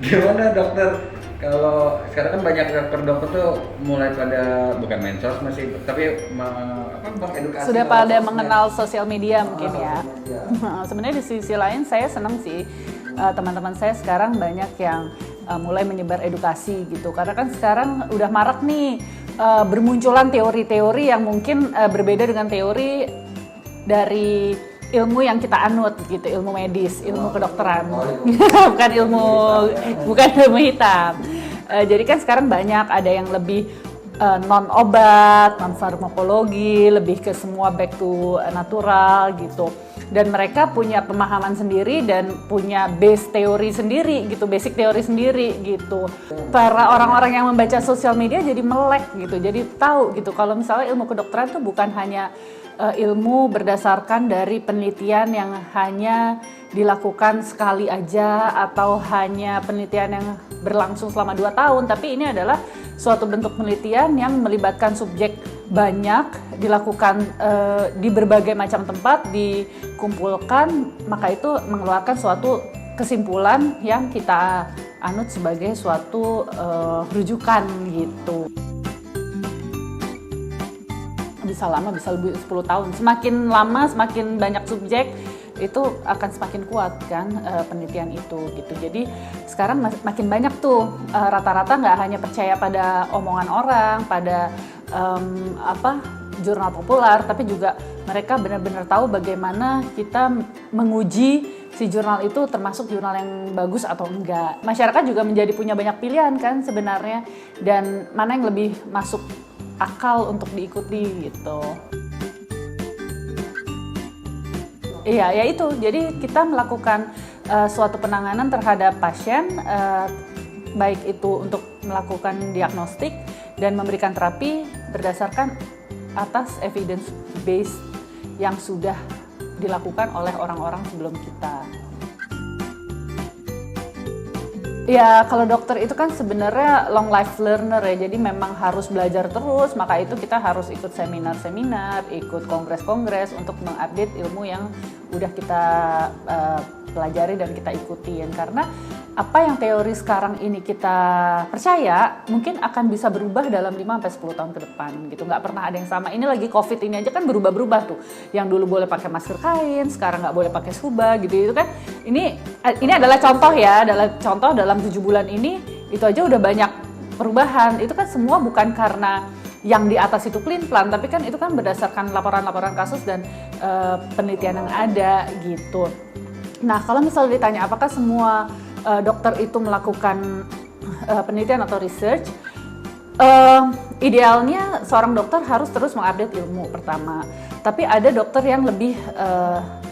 Gimana dokter? Kalau sekarang kan banyak dokter-dokter tuh mulai pada bukan mensos masih, tapi mengedukasi Sudah lewat pada sosmed. mengenal sosial media mungkin ya. Sosial media. Sebenarnya di sisi lain saya senang sih teman-teman saya sekarang banyak yang mulai menyebar edukasi gitu. Karena kan sekarang udah marak nih bermunculan teori-teori yang mungkin berbeda dengan teori dari ilmu yang kita anut gitu, ilmu medis, ilmu kedokteran. bukan ilmu hitam. Jadi kan sekarang banyak ada yang lebih non obat, non farmakologi, lebih ke semua back to natural gitu. Dan mereka punya pemahaman sendiri dan punya base teori sendiri gitu, basic teori sendiri gitu. Para orang-orang yang membaca sosial media jadi melek gitu, jadi tahu gitu kalau misalnya ilmu kedokteran itu bukan hanya ilmu berdasarkan dari penelitian yang hanya dilakukan sekali aja atau hanya penelitian yang berlangsung selama 2 tahun, tapi ini adalah suatu bentuk penelitian yang melibatkan subjek banyak, dilakukan di berbagai macam tempat, dikumpulkan, maka itu mengeluarkan suatu kesimpulan yang kita anut sebagai suatu rujukan gitu. Bisa lama, bisa lebih 10 tahun. Semakin lama, semakin banyak subjek, itu akan semakin kuat kan penelitian itu gitu. Jadi sekarang makin banyak tuh rata-rata nggak hanya percaya pada omongan orang, pada jurnal populer, tapi juga mereka benar-benar tahu bagaimana kita menguji si jurnal itu termasuk jurnal yang bagus atau enggak. Masyarakat juga menjadi punya banyak pilihan kan sebenarnya, dan mana yang lebih masuk akal untuk diikuti gitu. Iya, ya itu. Jadi kita melakukan suatu penanganan terhadap pasien, baik itu untuk melakukan diagnostik dan memberikan terapi berdasarkan atas evidence based yang sudah dilakukan oleh orang-orang sebelum kita. Ya, kalau dokter itu kan sebenarnya long life learner ya, jadi memang harus belajar terus, maka itu kita harus ikut seminar-seminar, ikut kongres-kongres untuk mengupdate ilmu yang udah kita pelajari dan kita ikutin. Karena apa yang teori sekarang ini kita percaya mungkin akan bisa berubah dalam 5-10 tahun ke depan gitu. Nggak pernah ada yang sama. Ini lagi COVID ini aja kan berubah-berubah tuh. Yang dulu boleh pakai masker kain, sekarang nggak boleh pakai scuba gitu. Itu kan ini adalah contoh ya, adalah contoh dalam 7 bulan ini itu aja udah banyak perubahan. Itu kan semua bukan karena yang di atas itu pelin-pelan, tapi kan itu kan berdasarkan laporan-laporan kasus dan penelitian yang ada gitu. Nah, kalau misalnya ditanya apakah semua dokter itu melakukan penelitian atau research, idealnya seorang dokter harus terus mengupdate ilmu pertama. Tapi ada dokter yang lebih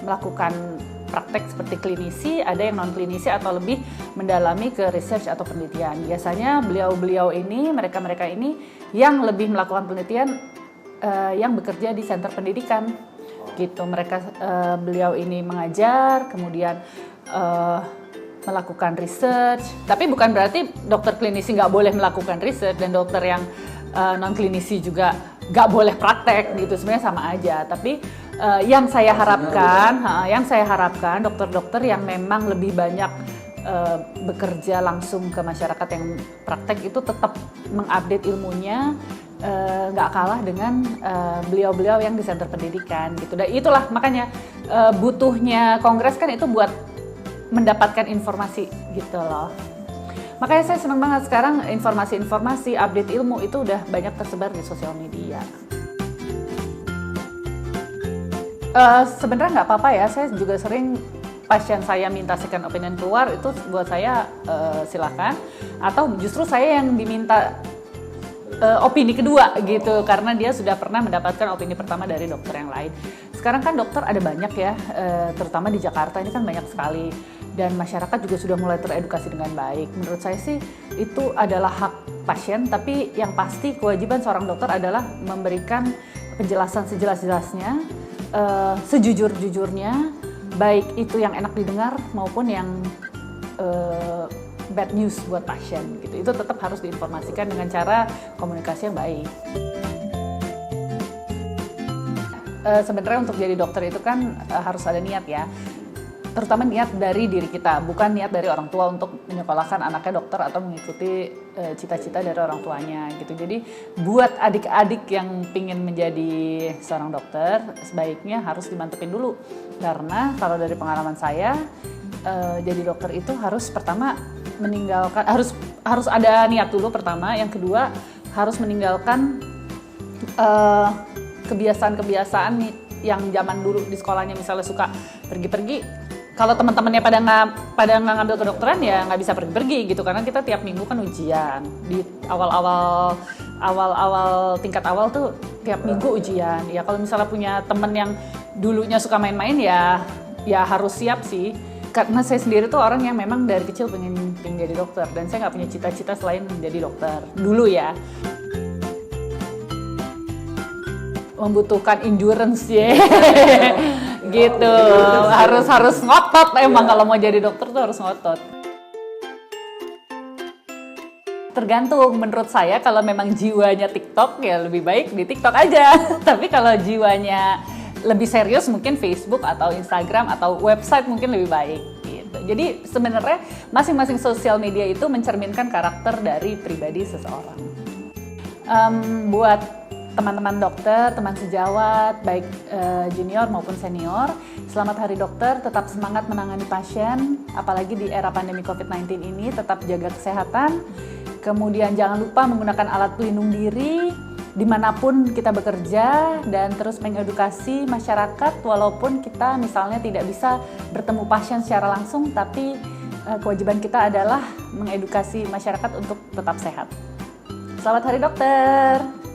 melakukan praktek seperti klinisi, ada yang non klinisi atau lebih mendalami ke research atau penelitian. Biasanya beliau-beliau ini, mereka-mereka ini yang lebih melakukan penelitian yang bekerja di center pendidikan gitu. Beliau ini mengajar, kemudian melakukan research, tapi bukan berarti dokter klinisi nggak boleh melakukan research dan dokter yang non klinisi juga nggak boleh praktek gitu, sebenarnya sama aja. Tapi yang saya harapkan dokter-dokter yang memang lebih banyak bekerja langsung ke masyarakat yang praktek itu tetap mengupdate ilmunya, nggak kalah dengan beliau-beliau yang di center pendidikan gitu. Dan itulah makanya butuhnya kongres kan itu buat mendapatkan informasi gitu loh. Makanya saya senang banget sekarang informasi-informasi update ilmu itu udah banyak tersebar di sosial media. Sebenarnya nggak apa-apa ya, saya juga sering pasien saya minta second opinion keluar, itu buat saya silakan. Atau justru saya yang diminta opini kedua gitu, karena dia sudah pernah mendapatkan opini pertama dari dokter yang lain. Sekarang kan dokter ada banyak ya, terutama di Jakarta ini kan banyak sekali. Dan masyarakat juga sudah mulai teredukasi dengan baik. Menurut saya sih itu adalah hak pasien, tapi yang pasti kewajiban seorang dokter adalah memberikan penjelasan sejelas-jelasnya, sejujur-jujurnya, baik itu yang enak didengar maupun yang bad news buat pasien gitu. Itu tetap harus diinformasikan dengan cara komunikasi yang baik. Sebenarnya untuk jadi dokter itu kan harus ada niat ya. terutama niat dari diri kita, bukan niat dari orang tua untuk menyekolahkan anaknya dokter atau mengikuti cita-cita dari orang tuanya gitu. Jadi buat adik-adik yang pingin menjadi seorang dokter, sebaiknya harus dimantepin dulu. Karena kalau dari pengalaman saya, jadi dokter itu harus pertama meninggalkan, harus ada niat dulu pertama, yang kedua harus meninggalkan kebiasaan-kebiasaan yang zaman dulu di sekolahnya, misalnya suka pergi-pergi. Kalau teman-temannya pada nggak ngambil kedokteran ya nggak bisa pergi-pergi gitu, karena kita tiap minggu kan ujian. Di awal tingkat awal tuh tiap minggu ujian. Ya kalau misalnya punya temen yang dulunya suka main-main ya harus siap sih. Karena saya sendiri tuh orang yang memang dari kecil pengen jadi dokter, dan saya nggak punya cita-cita selain menjadi dokter dulu ya. Membutuhkan endurance ya. Gitu, harus ngotot emang kalau mau jadi dokter tuh harus ngotot. Tergantung, menurut saya kalau memang jiwanya TikTok ya lebih baik di TikTok aja. Tapi kalau jiwanya lebih serius mungkin Facebook atau Instagram atau website mungkin lebih baik gitu. Jadi sebenarnya masing-masing sosial media itu mencerminkan karakter dari pribadi seseorang. Buat teman-teman dokter, teman sejawat, baik junior maupun senior, selamat Hari Dokter, tetap semangat menangani pasien, apalagi di era pandemi COVID-19 ini, tetap jaga kesehatan, kemudian jangan lupa menggunakan alat pelindung diri dimanapun kita bekerja, dan terus mengedukasi masyarakat, walaupun kita misalnya tidak bisa bertemu pasien secara langsung, tapi kewajiban kita adalah mengedukasi masyarakat untuk tetap sehat. Selamat Hari Dokter!